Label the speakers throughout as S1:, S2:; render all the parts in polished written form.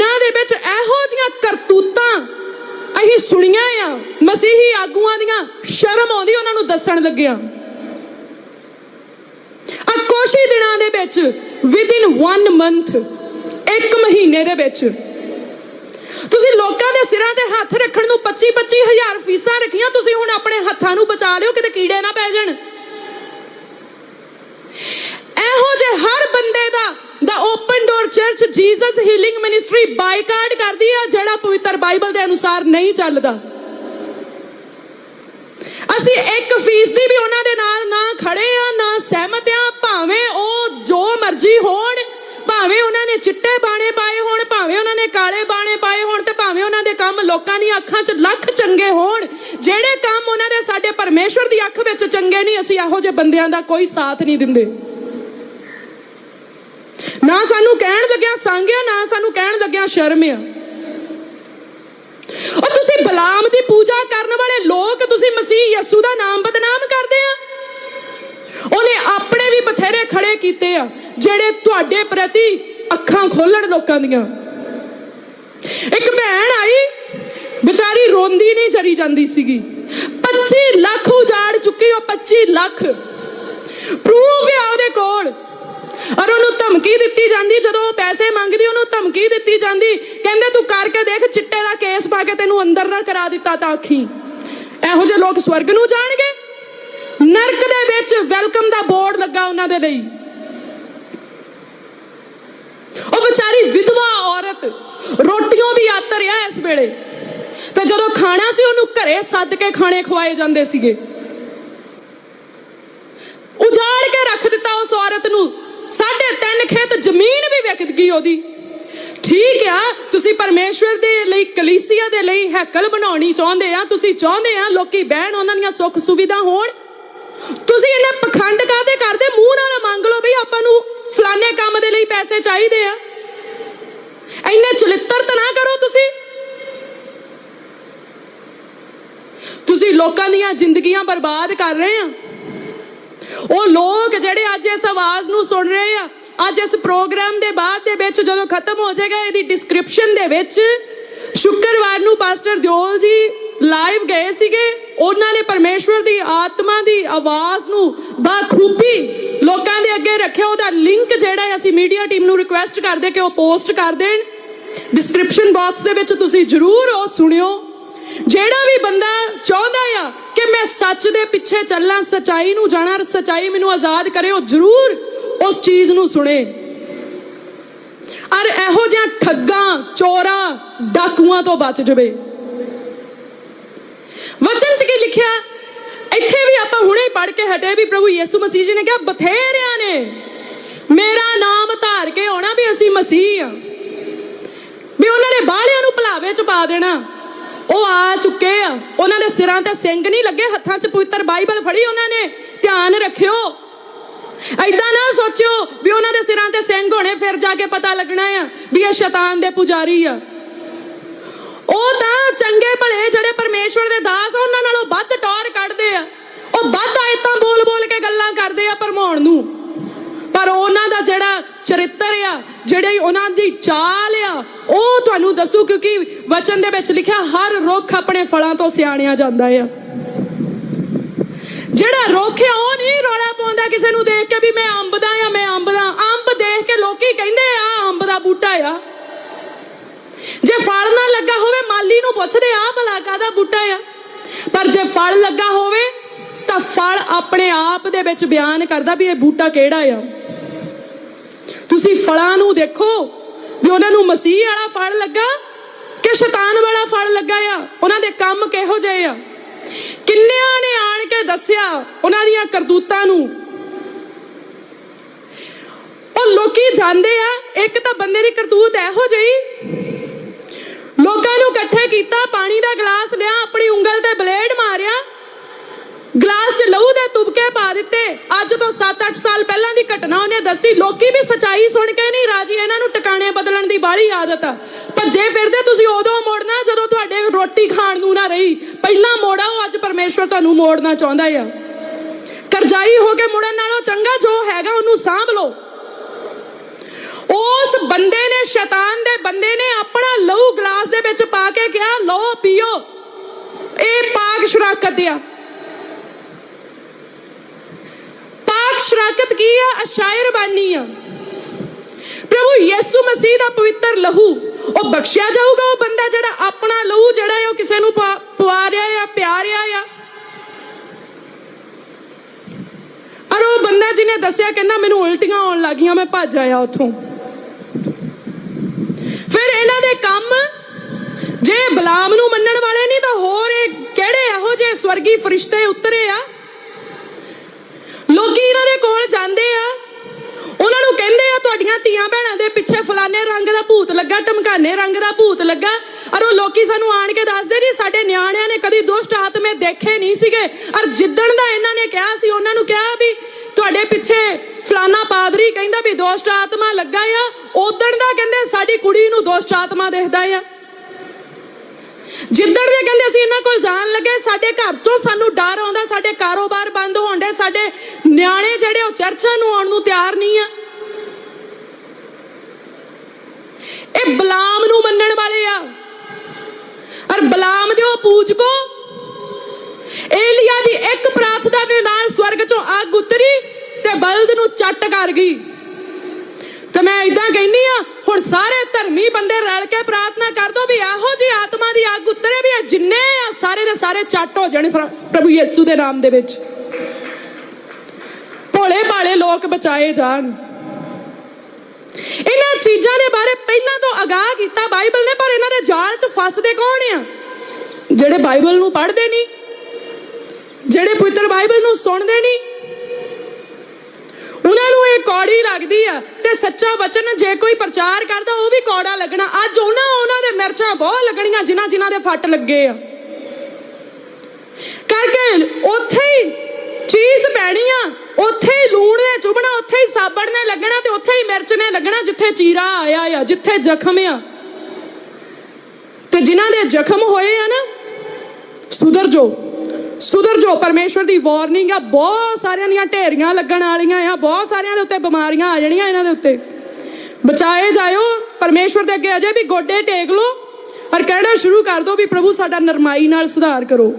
S1: दिनां दे विच इहो जिहियां करतूतां असीं सुणीਆਂ आ मसीही आगूआं दीयां, शर्म आउंदी उन्हां नूं दस्सण लग्गिਆਂ। कुछ ही दिनां दे विच विदिन 1 मंथ, 1 महीने दे विच तुसीं लोकां दे सिरां ते हत्थ रखण नूं 25-25 हज़ार फीसां रखीਆਂ। तुसीं हुण अपने हत्थां नूं बचा लिओ किते कीड़े ना पै जाण। ਇਹੋ ਜਿਹੇ हर बंदे दा open door church Jesus healing ministry boycott करदी है जिहड़ा पवित्र बाइबल के अनुसार नहीं चलदा। असीं 1% भी उन्हां दे नाल ना खड़े आ, ना सहमत आ। भावें ओ जो मर्जी होण, भावें उन्हां ने चिट्टे बाणे पाए होण, भावें उन्हां ने काले बाणे पाए होण, ते भावें उन्हां दे काम लोकां दी अखां 'च लख चंगे होण, जिहड़े काम उन्हां दे साडे परमेश्वर दी अख विच चंगे नहीं, असीं इहो ਜਿਹੇ ਬੰਦਿਆਂ ਦਾ कोई साथ नहीं दिंदे। ना सानू कहण लग्या संग आ, ना सानू कहण लग्या शर्म आ। और तुसी बलाम दी पूजा करने वाले लोग तुसी मसीह यसू दा नाम बदनाम करदे आ। उन्हें अपने भी बथेरे खड़े कीते आ जेड़े तुहाडे प्रति अखां खोलण लोकां दियां। एक भैन आई बेचारी रोंदी नहीं चरी जांदी सीगी। 25 लाख उजाड़ चुकी, 25 लाख प्रूफ है ਉਹਦੇ ਕੋਲ। और ਉਹਨੂੰ ਧਮਕੀ ਦਿੱਤੀ ਜਾਂਦੀ, ਜਦੋਂ ਉਹ ਪੈਸੇ ਮੰਗਦੀ ਉਹਨੂੰ ਧਮਕੀ ਦਿੱਤੀ ਜਾਂਦੀ, ਕਹਿੰਦੇ ਤੂੰ ਕਰਕੇ ਦੇਖ ਚਿੱਟੇ ਦਾ ਕੇਸ ਪਾ ਕੇ ਤੈਨੂੰ ਅੰਦਰ ਨਾ ਕਰਾ ਦਿੱਤਾ ਤਾਂ ਆਖੀ। ਇਹੋ ਜਿਹੇ ਲੋਕ ਸਵਰਗ ਨੂੰ ਜਾਣਗੇ? ਨਰਕ ਦੇ ਵਿੱਚ ਵੈਲਕਮ ਦਾ ਬੋਰਡ ਲੱਗਾ ਉਹਨਾਂ ਦੇ ਲਈ। ਉਹ ਵਿਚਾਰੀ ਵਿਧਵਾ ਔਰਤ ਰੋਟੀਆਂ ਵੀ ਆਤਰ ਆ ਇਸ ਵੇਲੇ, ਤੇ ਜਦੋਂ ਖਾਣਾ ਸੀ ਉਹਨੂੰ ਘਰੇ ਸੱਦ ਕੇ ਖਾਣੇ ਖਵਾਏ ਜਾਂਦੇ ਸੀਗੇ। ਉਜਾੜ ਕੇ ਰੱਖ ਦਿੱਤਾ ਉਸ ਔਰਤ ਨੂੰ। 3.5 खेत ਜ਼ਮੀਨ ਵੀ ਵਿਕ ਗਈ ਉਹਦੀ। ਠੀਕ ਆ, ਤੁਸੀਂ ਪਰਮੇਸ਼ਵਰ ਦੇ ਲਈ ਕਲੀਸਿਆ ਦੇ ਲਈ ਹੈਕਲ ਬਣਾਉਣੀ ਚਾਹੁੰਦੇ ਆ, ਤੁਸੀਂ ਚਾਹੁੰਦੇ ਆ ਲੋਕੀ ਬਹਿਣ, ਉਹਨਾਂ ਦੀਆਂ ਸੁੱਖ ਸੁਵਿਧਾ ਹੋਣ। ਤੁਸੀਂ ਇਹਨੇ ਪਖੰਡ ਕਾਹਦੇ ਕਰਦੇ? ਮੂੰਹ ਨਾਲ ਮੰਗ ਲਓ ਬਈ ਆਪਾਂ ਨੂੰ ਫਲਾਣੇ ਕੰਮ ਦੇ ਲਈ ਪੈਸੇ ਚਾਹੀਦੇ ਆ। ਇੰਨੇ ਚਲਿੱਤਰ ਤਾਂ ਨਾ ਕਰੋ। ਤੁਸੀਂ ਲੋਕਾਂ ਦੀਆਂ ਜ਼ਿੰਦਗੀਆਂ ਬਰਬਾਦ ਕਰ ਰਹੇ ਆ। ਉਹ ਲੋਕ ਜਿਹੜੇ ਅੱਜ ਇਸ ਆਵਾਜ਼ ਨੂੰ ਸੁਣ ਰਹੇ ਆ, ਅੱਜ ਇਸ ਪ੍ਰੋਗਰਾਮ ਦੇ ਬਾਅਦ ਦੇ ਵਿੱਚ ਜਦੋਂ ਖਤਮ ਹੋ ਜਾਏਗਾ, ਇਹਦੀ ਡਿਸਕ੍ਰਿਪਸ਼ਨ ਦੇ ਵਿੱਚ ਸ਼ੁੱਕਰਵਾਰ ਨੂੰ ਪਾਸਟਰ ਦਿਓਲ ਜੀ ਲਾਈਵ ਗਏ ਸੀਗੇ। ਉਹਨਾਂ ਨੇ ਪਰਮੇਸ਼ਵਰ ਦੀ ਆਤਮਾ ਦੀ ਆਵਾਜ਼ ਨੂੰ ਬਾਖੂਬੀ ਲੋਕਾਂ ਦੇ ਅੱਗੇ ਰੱਖਿਆ। ਉਹਦਾ ਲਿੰਕ ਜਿਹੜਾ ਅਸੀਂ ਮੀਡੀਆ ਟੀਮ ਨੂੰ ਰਿਕੁਐਸਟ ਕਰਦੇ ਕਿ ਉਹ ਪੋਸਟ ਕਰ ਦੇਣ ਡਿਸਕ੍ਰਿਪਸ਼ਨ ਬਾਕਸ ਦੇ ਵਿੱਚ। ਤੁਸੀਂ ਜ਼ਰੂਰ ਉਹ ਸੁਣਿਓ। ਜਿਹੜਾ ਵੀ ਬੰਦਾ ਚਾਹੁੰਦਾ ਆ ਕਿ ਮੈਂ ਸੱਚ ਦੇ ਪਿੱਛੇ ਚੱਲਾਂ, ਸੱਚਾਈ ਨੂੰ ਜਾਣਾ, ਸੱਚਾਈ ਮੈਨੂੰ ਆਜ਼ਾਦ ਕਰੇ, ਉਹ ਜ਼ਰੂਰ ਉਸ ਚੀਜ਼ ਨੂੰ ਸੁਣੇ। ਔਰ ਇਹੋ ਜਿਹਾ ਠੱਗਾਂ, ਚੋਰਾਂ, ਡਾਕੂਆਂ ਤੋਂ ਬਚ ਜਾਵੇ। ਵਚਨ 'ਚ ਕੀ ਲਿਖਿਆ? ਇੱਥੇ ਵੀ ਆਪਾਂ ਹੁਣੇ ਪੜ੍ਹ ਕੇ ਹਟੇ ਵੀ ਪ੍ਰਭੂ ਯਿਸੂ ਮਸੀਹ ਜੀ ਨੇ ਕਿਹਾ ਬਥੇਰਿਆਂ ਨੇ ਮੇਰਾ ਨਾਮ ਧਾਰ ਕੇ ਆਉਣਾ ਵੀ ਅਸੀਂ ਮਸੀਹ ਆ, ਵੀ ਉਹਨਾਂ ਨੇ ਬਾਹਲਿਆਂ ਨੂੰ ਭੁਲਾਵੇ 'ਚ ਪਾ ਦੇਣਾ। ਉਹ ਆ ਚੁੱਕੇ ਆ। ਉਹਨਾਂ ਦੇ ਸਿਰਾਂ ਤੇ ਸਿੰਗ ਨਹੀਂ ਲੱਗੇ, ਹੱਥਾਂ 'ਚ ਪਵਿੱਤਰ ਬਾਈਬਲ ਫੜੀ ਉਹਨਾਂ ਨੇ। ਧਿਆਨ ਰੱਖਿਓ, ਏਦਾਂ ਨਾ ਸੋਚਿਓ ਵੀ ਉਹਨਾਂ ਦੇ ਸਿਰਾਂ ਤੇ ਸਿੰਗ ਹੋਣੇ ਫਿਰ ਜਾ ਕੇ ਪਤਾ ਲੱਗਣਾ ਆ ਵੀ ਇਹ ਸ਼ੈਤਾਨ ਦੇ ਪੁਜਾਰੀ ਆ। ਉਹ ਤਾਂ ਚੰਗੇ ਭਲੇ ਜਿਹੜੇ ਪਰਮੇਸ਼ਵਰ ਦੇ ਦਾਸ ਆ, ਉਹਨਾਂ ਨਾਲੋਂ ਵੱਧ ਟੌਰ ਕੱਢਦੇ ਆ। ਉਹ ਵੱਧ ਆਇਤਾਂ ਬੋਲ ਬੋਲ ਕੇ ਗੱਲਾਂ ਕਰਦੇ ਆ ਭਰਮਾਉਣ ਨੂੰ। ਪਰ ਉਹਨਾਂ ਦਾ ਜਿਹੜਾ ਚਰਿੱਤਰ ਆ, ਜਿਹੜੀ ਉਹਨਾਂ ਦੀ ਚਾਲ ਆ, ਉਹ ਤੁਹਾਨੂੰ ਦੱਸੂ। ਕਿਉਂਕਿ ਵਚਨ ਦੇ ਵਿੱਚ ਲਿਖਿਆ ਹਰ ਰੁੱਖ ਆਪਣੇ ਫਲਾਂ ਤੋਂ ਸਿਆਣਿਆ ਜਾਂਦਾ ਆ। ਜਿਹੜਾ ਰੁੱਖ ਆ ਉਹ ਨਹੀਂ ਰੌਲਾ ਪਾਉਂਦਾ ਕਿਸੇ ਨੂੰ ਦੇਖ ਕੇ ਵੀ ਮੈਂ ਅੰਬ ਦਾ ਆ, ਮੈਂ ਅੰਬ ਦਾ। ਅੰਬ ਦੇਖ ਕੇ ਲੋਕੀ ਕਹਿੰਦੇ ਆ ਅੰਬ ਦਾ ਬੂਟਾ ਆ। ਜੇ ਫਲ ਨਾ ਲੱਗਾ ਹੋਵੇ ਮਾਲੀ ਨੂੰ ਪੁੱਛਦੇ ਆ ਭਲਾ ਕਾਹਦਾ ਬੂਟਾ ਆ। ਪਰ ਜੇ ਫਲ ਲੱਗਾ ਹੋਵੇ ਤਾਂ ਫਲ ਆਪਣੇ ਆਪ ਦੇ ਵਿੱਚ ਬਿਆਨ ਕਰਦਾ ਵੀ ਇਹ ਬੂਟਾ ਕਿਹੜਾ ਆ। ਤੁਸੀਂ ਫਲਾਂ ਨੂੰ ਦੇਖੋ ਵੀ ਉਹਨਾਂ ਨੂੰ ਮਸੀਹ ਵਾਲਾ ਫਲ ਲੱਗਾ ਕਿ ਸ਼ੈਤਾਨ ਵਾਲਾ ਫਲ ਲੱਗਾ ਆ। ਉਹਨਾਂ ਦੇ ਕੰਮ ਕਿਹੋ ਜਿਹੇ ਆ। ਕਿੰਨਿਆਂ ਨੇ ਆਣ ਕੇ ਦੱਸਿਆ ਉਹਨਾਂ ਦੀਆਂ ਕਰਤੂਤਾਂ ਨੂੰ। ਉਹ ਲੋਕੀ ਜਾਂਦੇ ਆ। ਇੱਕ ਤਾਂ ਬੰਦੇ ਦੀ ਕਰਤੂਤ ਇਹੋ ਜਿਹੀ, ਲੋਕਾਂ ਨੂੰ ਇਕੱਠੇ ਕੀਤਾ, ਪਾਣੀ ਦਾ ਗਲਾਸ ਲਿਆ, ਆਪਣੀ ਉਂਗਲ ਤੇ ਬਲੇਡ ਮਾਰਿਆ, ਗਲਾਸ 'ਚ ਲਹੂ ਦੇ ਤੁਬਕੇ ਪਾ ਦਿੱਤੇ। ਅੱਜ ਤੋਂ 7-8 ਸਾਲ ਪਹਿਲਾਂ ਦੀ ਘਟਨਾ ਉਹਨੇ ਦੱਸੀ। ਲੋਕੀ ਵੀ ਸੱਚਾਈ ਸੁਣ ਕੇ ਨਹੀਂ ਰਾਜੀ। ਇਹਨਾਂ ਨੂੰ ਟਿਕਾਣੇ ਬਦਲਣ ਦੀ ਬਾਹਲੀ ਆਦਤ ਆ। ਭੱਜੇ ਫਿਰਦੇ ਤੁਸੀਂ ਉਦੋਂ ਮੋੜਨਾ ਜਦੋਂ ਤੁਹਾਡੇ ਰੋਟੀ ਖਾਣ ਨੂੰ ਨਾ ਰਹੀ। ਪਹਿਲਾਂ ਮੋੜਾਓ। ਅੱਜ ਪਰਮੇਸ਼ਵਰ ਤੁਹਾਨੂੰ ਮੋੜਨਾ ਚਾਹੁੰਦਾ ਆ। ਕਰਜ਼ਾਈ ਹੋ ਕੇ ਮੁੜਨ ਨਾਲੋਂ ਚੰਗਾ ਜੋ ਹੈਗਾ ਉਹਨੂੰ ਸਾਂਭ ਲਓ। ਉਸ ਬੰਦੇ ਨੇ, ਸ਼ੈਤਾਨ ਦੇ ਬੰਦੇ ਨੇ, ਆਪਣੇ पीओ। ये पाक शराकत आ। पाक शराकत की है? शायरबानी आ। प्रभु यीशु मसीह दा पवित्र लहू वो बख्शिया जाऊगा। वो बंदा जड़ा अपना लहू जड़ा है किसी नूं पवा रहा या प्या रहा आ। और वो बंदा जिन्हें दसिया कहना मैनू उल्टियां आउण लग गईयां, मैं भज आया उथों। फिर इन्हां दे काम जे बलाम नूं मन्नण वाले नहीं तो होर किहड़े इहो जे स्वर्गी फरिश्ते उतरे आ। लोकी इन्हां दे कोल जांदे आ, उन्हां नूं कहंदे आ तुहाडीआं धीआं भैणां दे पिछे फलाने रंग दा भूत लगा, टमकाने रंग दा भूत लगा। और वो लोकी सानू आण के दसदे जी साडे नियाणिਆਂ ने कदी दुष्ट आत्मे देखे नहीं सीगे। और जिद्दण दा इन्हां ने कहा सी, उन्हां नूं कहा भी तुहाडे पिछे फलाना पादरी कहंदा भी दुष्ट आत्मा लगा आ, उदण दा कहंदे साडी कुड़ी नूं दुष्ट आत्मा दिखदा आ। जिद्दण दे कहंदे असीं इन्हां कोल जाण लगे साडे घर तो सानू डर आउंदा, साडे कारोबार बंद होण दे, साडे नियाणे ਜਿਹੜੇ ਉਹ ਚਰਚਾਂ ਨੂੰ ਆਉਣ ਨੂੰ ਤਿਆਰ ਨਹੀਂ ਆ। ਇਹ ਬਲਾਮ ਨੂੰ ਮੰਨਣ ਵਾਲੇ ਆ। और बलाम दे पूजको एलिया दी एक प्रार्थना दे नाल स्वर्ग चों अग उतरी ते बल्द नूं चट कर गई। ते मैं इदां कहनी आ हुण सारे धर्मी बंदे रल के प्रार्थना कर दो भी इहो जी आत्मा दी अग उतरे भी जिन्ने आ सारे दे सारे चट हो जाने प्रभु यीशु दे नाम दे विच। भोले भाले लोग बचाए जान। इन्हां चीज़ां दे बारे पहलां तो आगाह कीता बाइबल ने, पर इन्हां दे जाल च फसदे कौन आ? ਜਿਹੜੇ ਬਾਈਬਲ ਨੂੰ ਪੜ੍ਹਦੇ ਨਹੀਂ, ਜਿਹੜੇ ਪਵਿੱਤਰ ਬਾਈਬਲ ਨੂੰ ਸੁਣਦੇ ਨਹੀਂ। ਉਹਨਾਂ ਨੂੰ ਇਹ ਕੌੜੀ ਲੱਗਦੀ ਆ ਤੇ ਸੱਚਾ ਵਚਨ ਜੇ ਕੋਈ ਪ੍ਰਚਾਰ ਕਰਦਾ ਉਹ ਵੀ ਕੌੜਾ ਲੱਗਣਾ। ਅੱਜ ਉਹਨਾਂ ਦੇ ਮਿਰਚਾਂ ਬਹੁਤ ਲੱਗਣੀਆਂ ਜਿਨ੍ਹਾਂ ਦੇ ਫੱਟ ਲੱਗੇ ਆ ਕਰਕੇ ਉੱਥੇ ਹੀ ਚੀਜ਼ ਪੈਣੀ ਆ, ਉੱਥੇ ਹੀ ਲੂਣ ਨੇ ਚੁਭਣਾ, ਉੱਥੇ ਹੀ ਸਾਬਣ ਨੇ ਲੱਗਣਾ ਤੇ ਉੱਥੇ ਹੀ ਮਿਰਚ ਨੇ ਲੱਗਣਾ ਜਿੱਥੇ ਚੀਰਾ ਆਇਆ ਆ, ਜਿੱਥੇ ਜ਼ਖਮ ਆ। ਤੇ ਜਿਨ੍ਹਾਂ ਦੇ ਜ਼ਖਮ ਹੋਏ ਆ ਨਾ सुधर जो परमेश्वर की वार्निंग आ। बहुत सारिਆਂ ਦੀਆਂ ਢੇਰੀਆਂ ਲੱਗਣ ਵਾਲੀਆਂ ਆ, बहुत ਸਾਰਿਆਂ ਦੇ ਉੱਤੇ ਬਿਮਾਰੀਆਂ ਆ ਜਾਣੀਆਂ। ਇਹਨਾਂ ਦੇ ਉੱਤੇ ਬਚਾਏ ਜਾਇਓ। परमेश्वर ਦੇ ਅੱਗੇ ਅਜੇ ਵੀ ਗੋਡੇ ਟੇਕ ਲਓ ਔਰ ਕਹਿਣਾ ਸ਼ੁਰੂ ਕਰ ਦਿਓ ਵੀ ਪ੍ਰਭੂ ਸਾਡਾ ਨਰਮਾਈ ਨਾਲ ਸੁਧਾਰ ਕਰੋ।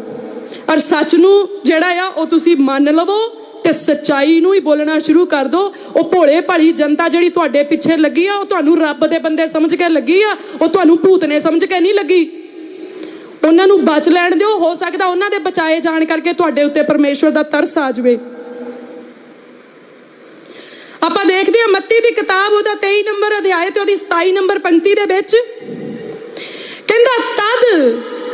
S1: ਔਰ ਸੱਚ ਨੂੰ ਜਿਹੜਾ ਆ ਉਹ ਤੁਸੀਂ ਮੰਨ ਲਵੋ ਤੇ ਸੱਚਾਈ ਨੂੰ ਹੀ ਬੋਲਣਾ ਸ਼ੁਰੂ ਕਰ ਦਿਓ। ਉਹ ਭੋਲੇ ਭਾਲੀ ਜਨਤਾ ਜਿਹੜੀ ਤੁਹਾਡੇ ਪਿੱਛੇ ਲੱਗੀ ਆ ਉਹ ਤੁਹਾਨੂੰ ਰੱਬ ਦੇ ਬੰਦੇ ਸਮਝ ਕੇ ਲੱਗੀ ਆ, ਉਹ ਤੁਹਾਨੂੰ ਭੂਤ ਨੇ ਸਮਝ ਕੇ ਨਹੀਂ ਲੱਗੀ। ਉਹਨਾਂ ਨੂੰ ਬਚ ਲੈਣ ਦਿਓ। ਹੋ ਸਕਦਾ ਉਹਨਾਂ ਦੇ ਬਚਾਏ ਜਾਣ ਕਰਕੇ ਤੁਹਾਡੇ ਉੱਤੇ ਪਰਮੇਸ਼ਵਰ ਦਾ ਤਰਸ ਆ ਜਾਵੇ। ਆਪਾਂ ਦੇਖਦੇ ਹਾਂ ਮੱਤੀ ਦੀ ਕਿਤਾਬ ਉਹਦਾ 23 ਨੰਬਰ ਅਧਿਆਇ ਤੇ ਉਹਦੀ 27 ਨੰਬਰ ਪੰਕਤੀ ਦੇ ਵਿੱਚ ਕਹਿੰਦਾ ਤਦ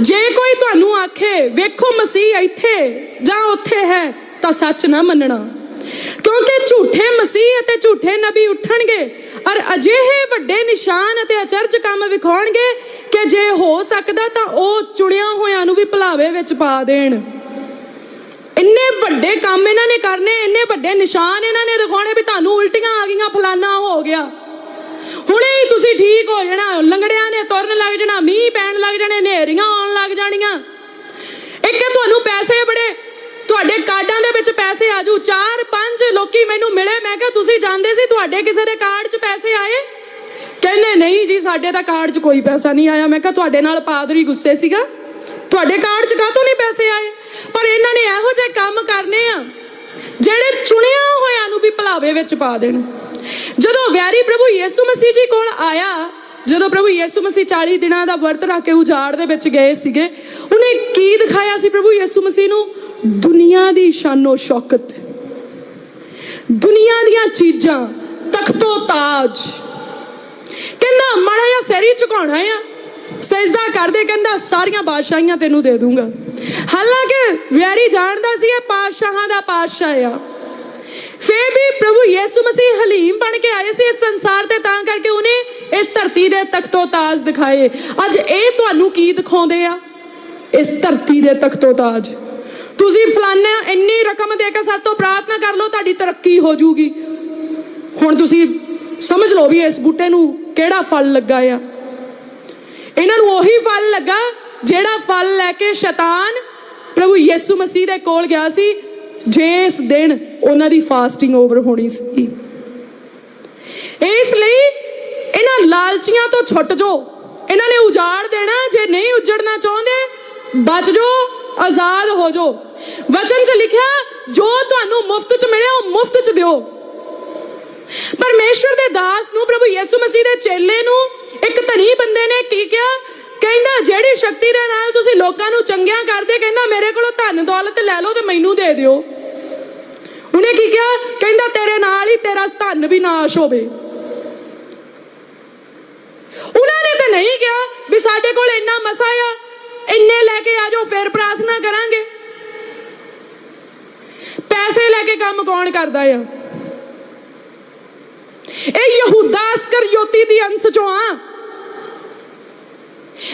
S1: ਜੇ ਕੋਈ ਤੁਹਾਨੂੰ ਆਖੇ ਵੇਖੋ ਮਸੀਹ ਇੱਥੇ ਜਾਂ ਉੱਥੇ ਹੈ ਤਾਂ ਸੱਚ ਨਾ ਮੰਨਣਾ, ਕਿਉਂਕਿ ਝੂਠੇ ਮਸੀਹ ਅਤੇ ਝੂਠੇ ਨਬੀ ਉੱਠਣਗੇ ਔਰ ਅਜਿਹੇ ਵੱਡੇ ਨਿਸ਼ਾਨ ਅਤੇ ਅਚਰਜ ਕੰਮ ਵਿਖਾਉਣਗੇ ਕਿ ਜੇ ਹੋ ਸਕਦਾ ਤਾਂ ਉਹ ਚੁਣਿਆ ਹੋਇਆਂ ਨੂੰ ਵੀ ਭੁਲਾਵੇ ਵਿੱਚ ਪਾ ਦੇਣ। ਇੰਨੇ ਵੱਡੇ ਕੰਮ ਇਹਨਾਂ ਨੇ ਕਰਨੇ, ਇੰਨੇ ਵੱਡੇ ਨਿਸ਼ਾਨ ਇਹਨਾਂ ਨੇ ਦਿਖਾਉਣੇ ਵੀ ਤੁਹਾਨੂੰ ਉਲਟੀਆਂ ਆ ਗਈਆਂ, ਫਲਾਨਾ ਹੋ ਗਿਆ, ਹੁਣੇ ਹੀ ਤੁਸੀਂ ਠੀਕ ਹੋ ਜਾਣਾ, ਲੰਗੜਿਆਂ ਨੇ ਤੁਰਨ ਲੱਗ ਜਾਣਾ, ਮੀਂਹ ਪੈਣ ਲੱਗ ਜਾਣੇ, ਹਨੇਰੀਆਂ ਆਉਣ ਲੱਗ ਜਾਣੀਆਂ। ਇੱਕ ਤੁਹਾਨੂੰ ਪੈਸੇ ਬੜੇ ਤੁਹਾਡੇ ਕਾਰਡਾਂ ਦੇ ਵਿੱਚ ਪੈਸੇ ਆਜੂ। 4-5 ਲੋਕੀ ਮੈਨੂੰ ਮਿਲੇ, ਮੈਂ ਕਿਹਾ ਤੁਸੀਂ ਜਾਣਦੇ ਸੀ ਤੁਹਾਡੇ ਕਿਸੇ ਦੇ ਕਾਰਡ 'ਚ ਪੈਸੇ ਆਏ? ਕਹਿੰਦੇ ਨਹੀਂ ਜੀ ਸਾਡੇ ਤਾਂ ਕਾਰਡ 'ਚ ਕੋਈ ਪੈਸਾ ਨਹੀਂ ਆਇਆ। ਮੈਂ ਕਿਹਾ ਤੁਹਾਡੇ ਨਾਲ ਪਾਦਰੀ ਗੁੱਸੇ ਸੀਗਾ, ਤੁਹਾਡੇ ਕਾਰਡ 'ਚ ਕਾਹਤੋਂ ਨਹੀਂ ਪੈਸੇ ਆਏ? ਪਰ ਇਹਨਾਂ ਨੇ ਇਹੋ ਜਿਹੇ ਕੰਮ ਕਰਨੇ ਆ ਜਿਹੜੇ ਚੁਣਿਆ ਹੋਇਆਂ ਨੂੰ ਵੀ ਭੁਲਾਵੇ ਵਿੱਚ ਪਾ ਦੇਣ। ਜਦੋਂ ਵੈਰੀ ਪ੍ਰਭੂ ਯਿਸੂ ਮਸੀਹ ਜੀ ਕੋਲ ਆਇਆ, ਜਦੋਂ ਪ੍ਰਭੂ ਯਿਸੂ ਮਸੀਹ 40 ਦਿਨਾਂ ਦਾ ਵਰਤ ਰੱਖ ਕੇ ਉਜਾੜ ਦੇ ਵਿੱਚ ਗਏ ਸੀਗੇ, ਉਹਨੇ ਕੀ ਦਿਖਾਇਆ ਸੀ ਪ੍ਰਭੂ ਯਿਸੂ ਮਸੀਹ ਨੂੰ? ਦੁਨੀਆ ਦੀ ਸ਼ਾਨੋ ਸ਼ੌਕਤ, ਦੁਨੀਆ ਦੀਆਂ ਚੀਜ਼ਾਂ, ਤਖਤੋ ਤਾਜ। ਕਹਿੰਦਾ ਮਾੜਾ ਜਿਹਾ ਸਿਰ ਹੀ ਝੁਕਾਉਣਾ ਆ, ਸਜਦਾ ਕਰਦੇ, ਕਹਿੰਦਾ ਸਾਰੀਆਂ ਬਾਦਸ਼ਾਹੀਆਂ ਤੈਨੂੰ ਦੇ ਦੂੰਗਾ। ਹਾਲਾਂਕਿ ਵੈਰੀ ਜਾਣਦਾ ਸੀ ਇਹ ਪਾਤਸ਼ਾਹਾਂ ਦਾ ਪਾਤਸ਼ਾਹ ਆ। ਫਿਰ ਵੀ ਪ੍ਰਭੂ ਯਿਸੂ ਮਸੀਹ ਹਲੀਮ ਬਣ ਕੇ ਆਏ ਸੀ ਇਸ ਸੰਸਾਰ ਤੇ, ਤਾਂ ਕਰਕੇ ਉਹਨੇ ਇਸ ਧਰਤੀ ਦੇ ਤਖਤੋ ਤਾਜ ਦਿਖਾਏ। ਅੱਜ ਇਹ ਤੁਹਾਨੂੰ ਕੀ ਦਿਖਾਉਂਦੇ ਆ? ਇਸ ਧਰਤੀ ਦੇ ਤਖਤੋ ਤਾਜ। ਤੁਸੀਂ ਫਲਾਨਾ ਇੰਨੀ ਰਕਮ ਦੇ ਕੇ ਸਾਡੇ ਤੋਂ ਪ੍ਰਾਰਥਨਾ ਕਰ ਲਓ ਤੁਹਾਡੀ ਤਰੱਕੀ ਹੋ ਜੂਗੀ। ਹੁਣ ਤੁਸੀਂ ਸਮਝ ਲਓ ਵੀ ਇਸ ਬੂਟੇ ਨੂੰ ਕਿਹੜਾ ਫਲ ਲੱਗਾ ਆ। ਇਹਨਾਂ ਨੂੰ ਉਹੀ ਫਲ ਲੱਗਾ ਜਿਹੜਾ ਫਲ ਲੈ ਕੇ ਸ਼ੈਤਾਨ ਪ੍ਰਭੂ ਯਿਸੂ ਮਸੀਹ ਦੇ ਕੋਲ ਗਿਆ ਸੀ ਜਿਸ ਦਿਨ ਉਹਨਾਂ ਦੀ ਫਾਸਟਿੰਗ ਓਵਰ ਹੋਣੀ ਸੀ। ਇਸ ਲਈ ਇਹਨਾਂ ਲਾਲਚੀਆਂ ਤੋਂ ਛੁੱਟ ਜਾਓ। ਇਹਨਾਂ ਨੇ ਉਜਾੜ ਦੇਣਾ, ਜੇ ਨਹੀਂ ਉਜੜਨਾ ਚਾਹੁੰਦੇ ਬਚ ਜਾਓ, ਆਜ਼ਾਦ ਹੋ ਜਾਓ। ਵਚਨ 'ਚ ਲਿਖਿਆ ਜੋ ਤੁਹਾਨੂੰ ਮੁਫਤ 'ਚ ਮਿਲਿਆ ਉਹ ਮੁਫਤ 'ਚ ਦਿਓ। ਪਰਮੇਸ਼ਵਰ ਦੇ ਦਾਸ ਨੂੰ, ਪ੍ਰਭੂ ਯਿਸੂ ਮਸੀਹ ਦੇ ਚੇਲੇ ਨੂੰ ਇੱਕ ਧਨੀ ਬੰਦੇ ਨੇ ਕੀ ਕਿਹਾ? ਕਹਿੰਦਾ ਜਿਹੜੀ ਸ਼ਕਤੀ ਦੇ ਨਾਲ ਤੁਸੀਂ ਲੋਕਾਂ ਨੂੰ ਚੰਗਿਆਂ ਕਰਦੇ, ਕਹਿੰਦਾ ਮੇਰੇ ਕੋਲੋਂ ਧਨ ਦੌਲਤ ਲੈ ਲਓ ਤੇ ਮੈਨੂੰ ਦੇ ਦਿਓ। ਉਹਨੇ ਕੀ ਕਿਹਾ? ਕਹਿੰਦਾ ਤੇਰੇ ਨਾਲ ਹੀ ਤੇਰਾ ਧਨ ਵੀ ਨਾਸ਼ ਹੋਵੇ। ਉਹਨਾਂ ਨੇ ਤਾਂ ਨਹੀਂ ਕਿਹਾ ਵੀ ਸਾਡੇ ਕੋਲ ਇੰਨਾ ਮਸਾ ਆ, ਇੰਨੇ ਲੈ ਕੇ ਆ ਜਾਓ ਫਿਰ ਪ੍ਰਾਰਥਨਾ ਕਰਾਂਗੇ। ਪੈਸੇ ਲੈ ਕੇ ਕੰਮ ਕੌਣ ਕਰਦਾ ਆ? ਇਹ ਯਹੂਦਾ ਇਸਕਰਿਓਤੀ ਦੀ ਅੰਸ਼ ਚੋਂ ਆ।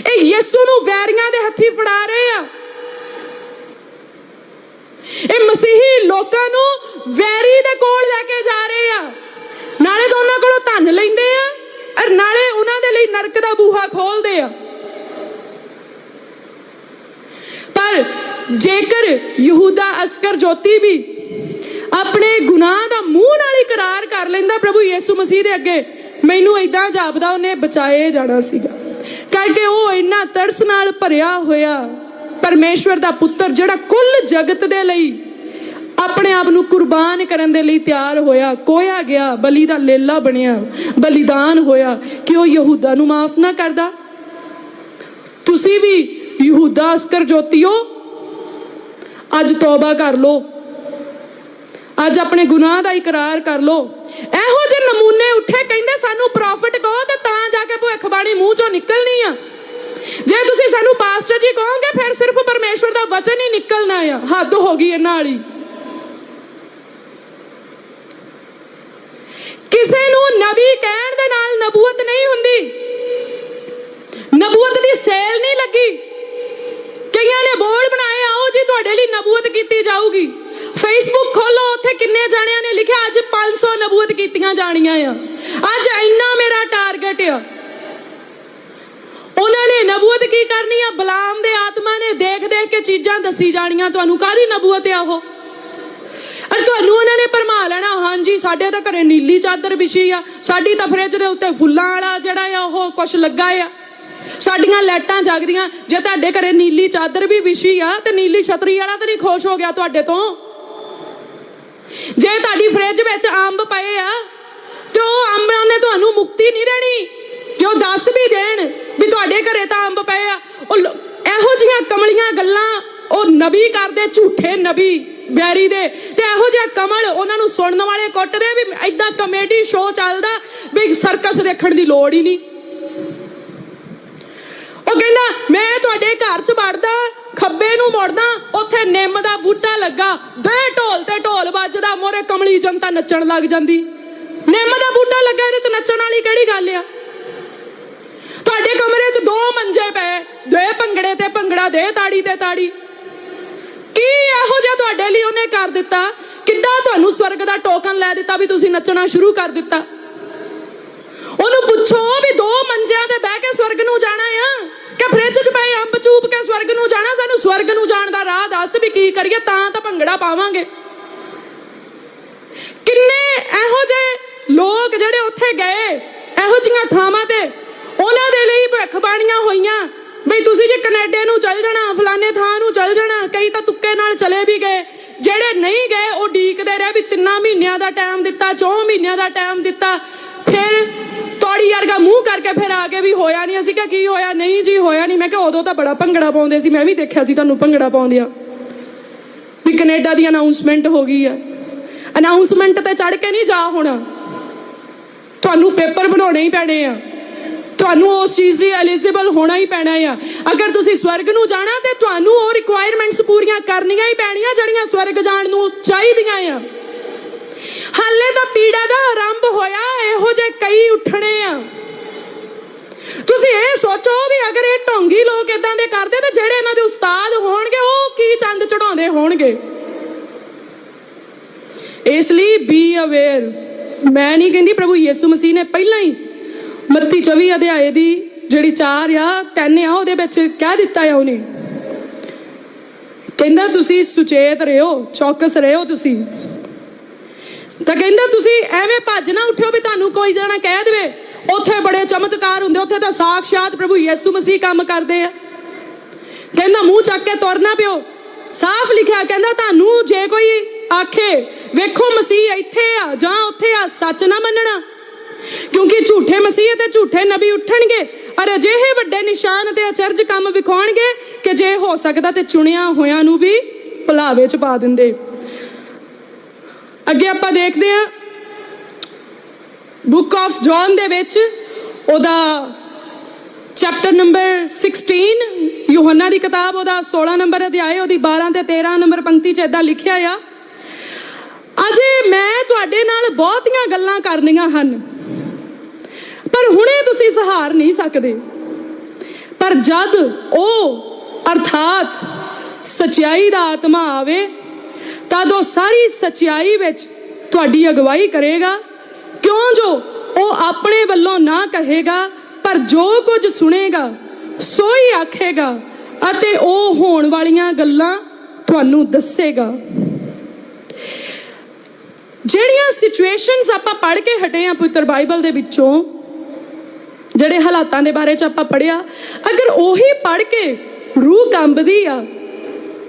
S1: ਇਹ ਯਿਸੂ ਨੂੰ ਵੈਰੀਆਂ ਦੇ ਹੱਥੀ ਫੜਾ ਰਹੇ ਆ। ਇਹ ਮਸੀਹੀ ਲੋਕਾਂ ਨੂੰ ਵੈਰੀ ਦੇ ਕੋਲ ਲੈ ਕੇ ਜਾ ਰਹੇ ਆ। ਨਾਲੇ ਤਾਂ ਉਹਨਾਂ ਕੋਲੋਂ ਧਨ ਲੈਂਦੇ ਆ ਔਰ ਨਾਲੇ ਉਹਨਾਂ ਦੇ ਲਈ ਨਰਕ ਦਾ ਬੂਹਾ ਖੋਲਦੇ ਆ। ਪਰ ਜੇਕਰ ਯਹੂਦਾ ਇਸਕਰਿਓਤੀ ਵੀ ਆਪਣੇ ਗੁਨਾਹ ਦਾ ਮੂੰਹ ਨਾਲ ਇਕਰਾਰ ਕਰ ਲੈਂਦਾ ਪ੍ਰਭੂ ਯਿਸੂ ਮਸੀਹ ਦੇ ਅੱਗੇ, ਮੈਨੂੰ ਏਦਾਂ ਜਾਪਦਾ ਉਹਨੇ ਬਚਾਏ ਜਾਣਾ ਸੀਗਾ। ਕਰਕੇ ਉਹ ਇੰਨਾ ਤਰਸ ਨਾਲ ਭਰਿਆ ਹੋਇਆ ਪਰਮੇਸ਼ਵਰ ਦਾ ਪੁੱਤਰ, ਜਿਹੜਾ ਕੁੱਲ ਜਗਤ ਦੇ ਲਈ ਆਪਣੇ ਆਪ ਨੂੰ ਕੁਰਬਾਨ ਕਰਨ ਦੇ ਲਈ ਤਿਆਰ ਹੋਇਆ, ਕੋਇਆ ਗਿਆ, ਬਲੀ ਦਾ ਲੇਲਾ ਬਣਿਆ, ਬਲੀਦਾਨ ਹੋਇਆ, ਕਿ ਉਹ ਯਹੂਦਾ ਨੂੰ ਮਾਫ ਨਾ ਕਰਦਾ। ਤੁਸੀਂ ਵੀ ਯਹੂਦਾ ਇਸਕਰਿਓਤੀਓ ਅੱਜ ਤੌਬਾ ਕਰ ਲੋ, ਅੱਜ ਆਪਣੇ ਗੁਨਾਹ ਦਾ ਇਕਰਾਰ ਕਰ ਲੋ। ਇਹੋ ਜਿਹੇ ਨਮੂਨੇ ਉੱਠੇ, ਕਹਿੰਦੇ ਸਾਨੂੰ ਪ੍ਰੋਫਿਟ ਕਹੋ ਤੇ ਤਾਂ ਜਾ ਕੇ ਭਵਿੱਖਬਾਣੀ ਮੂੰਹ ਚੋਂ ਨਿਕਲਣੀ ਆ। ਜੇ ਤੁਸੀਂ ਸਾਨੂੰ ਪਾਸਟਰ ਜੀ ਕਹੋਗੇ ਫਿਰ ਸਿਰਫ ਪਰਮੇਸ਼ਵਰ ਦਾ ਵਚਨ ਹੀ ਨਿਕਲਣਾ ਆ। ਹੱਦ ਹੋ ਗਈ ਇਹਨਾਂ ਵਾਲੀ। ਕਿਸੇ ਨੂੰ ਨਬੀ ਕਹਿਣ ਦੇ ਨਾਲ ਨਬੂਵਤ ਨਹੀਂ ਹੁੰਦੀ, ਨਬੂਵਤ ਦੀ ਸੇਲ ਨਹੀਂ ਲੱਗੀ। ਕਈਆਂ ਨੇ ਬੋਰਡ ਬਣਾਏ, ਆਓ ਜੀ ਤੁਹਾਡੇ ਲਈ ਨਬੂਵਤ ਕੀਤੀ ਜਾਊਗੀ। ਫੇਸਬੁੱਕ ਖੋਲੋ, ਉੱਥੇ ਕਿੰਨੇ ਜਾਣਿਆਂ ਨੇ ਲਿਖਿਆ ਅੱਜ 500 ਨਬੂਵਤ ਕੀਤੀਆਂ ਜਾਣੀਆਂ ਆ, ਅੱਜ ਇੰਨਾ ਮੇਰਾ ਟਾਰਗੇਟ ਆ। ਉਹਨਾਂ ਨੇ ਨਬੂਵਤ ਕੀ ਕਰਨੀ ਆ? ਬਲਾਮ ਦੇ ਆਤਮਾ ਨੇ ਦੇਖ ਦੇਖ ਕੇ ਚੀਜ਼ਾਂ ਦੱਸੀ ਜਾਣੀਆਂ। ਤੁਹਾਨੂੰ ਕਾਹਦੀ ਨਬੂਵਤ ਆ ਉਹ? ਔਰ ਤੁਹਾਨੂੰ ਉਹਨਾਂ ਨੇ ਭਰਮਾ ਲੈਣਾ, ਹਾਂਜੀ ਸਾਡੇ ਤਾਂ ਘਰੇ ਨੀਲੀ ਚਾਦਰ ਵਿਛੀ ਆ, ਸਾਡੀ ਤਾਂ ਫਰਿੱਜ ਦੇ ਉੱਤੇ ਫੁੱਲਾਂ ਵਾਲਾ ਜਿਹੜਾ ਆ ਉਹ ਕੁਛ ਲੱਗਾ ਆ, ਸਾਡੀਆਂ ਲਾਈਟਾਂ ਜਗਦੀਆਂ। ਜੇ ਤੁਹਾਡੇ ਘਰੇ ਨੀਲੀ ਚਾਦਰ ਵੀ ਵਿਛੀ ਆ ਤੇ ਨੀਲੀ ਛਤਰੀ ਵਾਲਾ ਤਾਂ ਨਹੀਂ ਖੁਸ਼ ਹੋ ਗਿਆ ਤੁਹਾਡੇ ਤੋਂ? ਜੇ ਤੁਹਾਡੀ ਫਰਿੱਜ ਵਿੱਚ ਅੰਬ ਪਏ ਆ ਤੇ ਉਹ ਅੰਬਾਂ ਨੇ ਤੁਹਾਨੂੰ ਮੁਕਤੀ ਨਹੀਂ ਦੇਣੀ। ਜੇ ਉਹ ਦੱਸ ਵੀ ਦੇਣ ਵੀ ਤੁਹਾਡੇ ਘਰੇ ਤਾਂ ਅੰਬ ਪਏ ਆ, ਉਹ ਇਹੋ ਜਿਹੀਆਂ ਕਮਲੀਆਂ ਗੱਲਾਂ ਉਹ ਨਬੀ ਕਰਦੇ, ਝੂਠੇ ਨਬੀ ਬੈਰੀ ਦੇ। ਤੇ ਇਹੋ ਜਿਹਾ ਕਮਲ ਉਹਨਾਂ ਨੂੰ ਸੁਣਨ ਵਾਲੇ ਕੁੱਟਦੇ ਵੀ ਏਦਾਂ ਕਮੇਡੀ ਸ਼ੋਅ ਚੱਲਦਾ ਵੀ ਸਰਕਸ ਦੇਖਣ ਦੀ ਲੋੜ ਹੀ ਨਹੀਂ। ਉਹ ਕਹਿੰਦਾ ਮੈਂ ਤੁਹਾਡੇ ਘਰ 'ਚ ਵੜਦਾ, ਖੱਬੇ ਨੂੰ ਮੁੜਦਾ, ਉੱਥੇ ਨਿੰਮ ਦਾ ਬੂਟਾ ਲੱਗਾ, ਦੇ ਢੋਲ ਤੇ ਢੋਲ ਵੱਜਦਾ, ਮੋਰੇ ਕਮਲੀ ਜਨਤਾ ਨੱਚਣ ਲੱਗ ਜਾਂਦੀ। ਨਿੰਮ ਦਾ ਬੂਟਾ ਲੱਗਾ, ਇਹਦੇ 'ਚ ਨੱਚਣ ਵਾਲੀ ਕਿਹੜੀ ਗੱਲ ਆ? ਤੁਹਾਡੇ ਕਮਰੇ 'ਚ 2 ਮੰਜੇ ਪਏ, ਦੇ ਭੰਗੜੇ ਤੇ ਭੰਗੜਾ, ਦੇ ਤਾੜੀ ਤੇ ਤਾੜੀ। ਕੀ ਇਹੋ ਜਿਹਾ ਤੁਹਾਡੇ ਲਈ ਉਹਨੇ ਕਰ ਦਿੱਤਾ? ਕਿੱਦਾਂ ਤੁਹਾਨੂੰ ਸਵਰਗ ਦਾ ਟੋਕਨ ਲੈ ਦਿੱਤਾ ਵੀ ਤੁਸੀਂ ਨੱਚਣਾ ਸ਼ੁਰੂ ਕਰ ਦਿੱਤਾ? ਉਹਨੂੰ ਪੁੱਛੋ ਵੀ 2 ਮੰਜਿਆਂ ਤੇ ਬਹਿ ਕੇ ਸਵਰਗ ਨੂੰ ਜਾਣਾ ਆ ਕਿ ਫਰਿੱਜ 'ਚ ਪਏ ਅੰਬ ਚੂਪ ਕੇ ਸਵਰਗ ਨੂੰ ਜਾਣਾ? ਸਾਨੂੰ ਸਵਰਗ ਨੂੰ ਜਾਣ ਦਾ ਰਾਹ ਦੱਸ ਵੀ ਕੀ ਕਰੀਏ, ਤਾਂ ਭੰਗੜਾ ਪਾਵਾਂਗੇ। ਕਿੰਨੇ ਇਹੋ ਜਿਹੇ ਲੋਕ ਜਿਹੜੇ ਉੱਥੇ ਗਏ ਇਹੋ ਜਿਹੀਆਂ ਥਾਵਾਂ ਤੇ, ਉਹਨਾਂ ਦੇ ਲਈ ਭਵਿੱਖਬਾਣੀਆਂ ਹੋਈਆਂ ਬਈ ਤੁਸੀਂ ਜੇ ਕੈਨੇਡਾ ਨੂੰ ਚੱਲ ਜਾਣਾ, ਫਲਾਣੇ ਥਾਂ ਨੂੰ ਚੱਲ ਜਾਣਾ। ਕਈ ਤਾਂ ਤੁੱਕੇ ਨਾਲ ਚਲੇ ਵੀ ਗਏ, ਜਿਹੜੇ ਨਹੀਂ ਗਏ ਉਹ ਡੀਕਦੇ ਰਹੇ ਵੀ 3 ਮਹੀਨਿਆਂ ਦਾ ਟਾਈਮ ਦਿੱਤਾ, 4 ਮਹੀਨਿਆਂ ਦਾ ਟਾਈਮ ਦਿੱਤਾ, ਫਿਰ ਤੋੜੀ ਵਰਗਾ ਮੂੰਹ ਕਰਕੇ ਫਿਰ ਆ ਕੇ ਵੀ ਹੋਇਆ ਨਹੀਂ। ਅਸੀਂ ਕਿਹਾ ਕੀ ਹੋਇਆ? ਨਹੀਂ ਜੀ ਹੋਇਆ ਨਹੀਂ। ਮੈਂ ਕਿਹਾ ਉਦੋਂ ਤਾਂ ਬੜਾ ਭੰਗੜਾ ਪਾਉਂਦੇ ਸੀ, ਮੈਂ ਵੀ ਦੇਖਿਆ ਸੀ ਤੁਹਾਨੂੰ ਭੰਗੜਾ ਪਾਉਂਦਿਆਂ। ਵੀ ਕੈਨੇਡਾ ਦੀ ਅਨਾਉਂਸਮੈਂਟ ਹੋ ਗਈ ਆ, ਅਨਾਉਂਸਮੈਂਟ ਤੇ ਚੜ ਕੇ ਨਹੀਂ ਜਾ ਹੋਣਾ, ਤੁਹਾਨੂੰ ਪੇਪਰ ਬਣਾਉਣੇ ਹੀ ਪੈਣੇ ਆ, ਤੁਹਾਨੂੰ ਉਸ ਚੀਜ਼ ਲਈ ਐਲੀਜੀਬਲ ਹੋਣਾ ਹੀ ਪੈਣਾ ਆ। ਅਗਰ ਤੁਸੀਂ ਸਵਰਗ ਨੂੰ ਜਾਣਾ ਤੇ ਤੁਹਾਨੂੰ ਉਹ ਰਿਕੁਆਇਰਮੈਂਟਸ ਪੂਰੀਆਂ ਕਰਨੀਆਂ ਹੀ ਪੈਣੀਆਂ ਜਿਹੜੀਆਂ ਸਵਰਗ ਜਾਣ ਨੂੰ ਚਾਹੀਦੀਆਂ ਆ। ਹਾਲੇ ਤਾਂ ਪੀੜਾ ਦਾ ਆਰੰਭ ਹੋਇਆ, ਇਹੋ ਜਿਹੇ ਕਈ ਉੱਠਣੇ ਆ। ਤੁਸੀਂ ਇਹ ਸੋਚੋ ਵੀ ਅਗਰ ਇਹ ਢੋਂਗੀ ਲੋਕ ਇਦਾਂ ਦੇ ਕਰਦੇ ਤੇ ਜਿਹੜੇ ਇਹਨਾਂ ਦੇ ਉਸਤਾਦ ਹੋਣਗੇ ਉਹ ਕੀ ਚੰਦ ਚੜਾਉਂਦੇ ਹੋਣਗੇ। ਇਸ ਲਈ ਬੀ ਅਵੇਅਰ। ਮੈਂ ਨਹੀਂ ਕਹਿੰਦੀ, ਪ੍ਰਭੂ ਯਿਸੂ ਮਸੀਹ ਨੇ ਪਹਿਲਾਂ ਹੀ ਮੱਤੀ 24 ਅਧਿਆਏ ਦੀ ਜਿਹੜੀ 4 ਆ 3 ਆ ਉਹਦੇ ਵਿੱਚ ਕਹਿ ਦਿੱਤਾ ਆ। ਉਹਨੇ ਕਹਿੰਦਾ ਤੁਸੀਂ ਸੁਚੇਤ ਰਹੋ, ਚੌਕਸ ਰਹੋ ਤੁਸੀਂ। ਤਾਂ ਕਹਿੰਦਾ ਤੁਸੀਂ ਐਵੇਂ ਭੱਜ ਨਾ ਉੱਠਿਓ ਵੀ ਤੁਹਾਨੂੰ ਕੋਈ ਜਣਾ ਕਹਿ ਦੇਵੇ ਉੱਥੇ ਬੜੇ ਚਮਤਕਾਰ ਹੁੰਦੇ, ਉੱਥੇ ਤਾਂ ਸਾਖਸ਼ਾਤ ਪ੍ਰਭੂ ਯਿਸੂ ਮਸੀਹ ਕੰਮ ਕਰਦੇ ਆ। कहना मूँह चक के तुरना पियो। साफ लिखा, कहना तानू जे कोई आखे वेखो मसीह इत्थे आ जां उत्थे आ, सच ना मनना, क्योंकि झूठे मसीह ते झूठे नबी उठणगे और अजिहे वड्डे निशान ते अचरज काम विखाउणगे कि जे हो सकदा ते चुनिया होयां नू भी भुलावे च पा दिंदे। अगे आपां देखदे हां बुक ऑफ जॉन दे विच ओदा चैप्टर नंबर 16, यूहन्ना दी किताब ओदा 16 नंबर अध्याय ओदी 12 ते 13 नंबर पंक्ति च इदां लिखिआ आ, अजे मैं तुहाडे नाल बहुतियां गल्लां करनियां हन पर हुणे तुसीं सहार नहीं सकदे, पर जद ओ अर्थात सच्चाई दा आत्मा आवे तद ओ सारी सच्चाई विच तुहाडी अगवाई करेगा, क्यों जो ओ अपने वल्लों ना कहेगा पर जो कुछ सुनेगा सो ही आखेगा अते ओ होण वालियां गल्लां तुहानू दसेगा। ਜਿਹੜੀਆਂ ਸਿਚੁਏਸ਼ਨਸ ਆਪਾਂ ਪੜ੍ਹ ਕੇ ਹਟੇ ਆ ਪਵਿੱਤਰ ਬਾਈਬਲ ਦੇ ਵਿੱਚੋਂ, ਜਿਹੜੇ ਹਾਲਾਤਾਂ ਦੇ ਬਾਰੇ ਚ ਆਪਾਂ ਪੜ੍ਹਿਆ, ਅਗਰ ਉਹੀ ਪੜ੍ਹ ਕੇ ਰੂਹ ਕੰਬਦੀ ਆ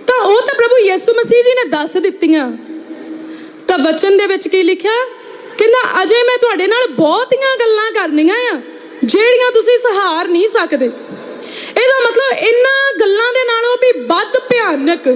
S1: ਤਾਂ ਉਹ ਤਾਂ ਪ੍ਰਭੂ ਯਿਸੂ ਮਸੀਹ ਜੀ ਨੇ ਦੱਸ ਦਿੱਤੀਆਂ। ਤਾਂ ਵਚਨ ਦੇ ਵਿੱਚ ਕੀ ਲਿਖਿਆ, ਕਹਿੰਦਾ ਅਜੇ ਮੈਂ ਤੁਹਾਡੇ ਨਾਲ ਬਹੁਤੀਆਂ ਗੱਲਾਂ ਕਰਨੀਆਂ ਆ ਜਿਹੜੀਆਂ ਤੁਸੀਂ ਸਹਾਰ ਨਹੀਂ ਸਕਦੇ। ਇਹਦਾ ਮਤਲਬ ਇਹਨਾਂ ਗੱਲਾਂ ਦੇ ਨਾਲੋਂ ਵੀ ਵੱਧ ਭਿਆਨਕ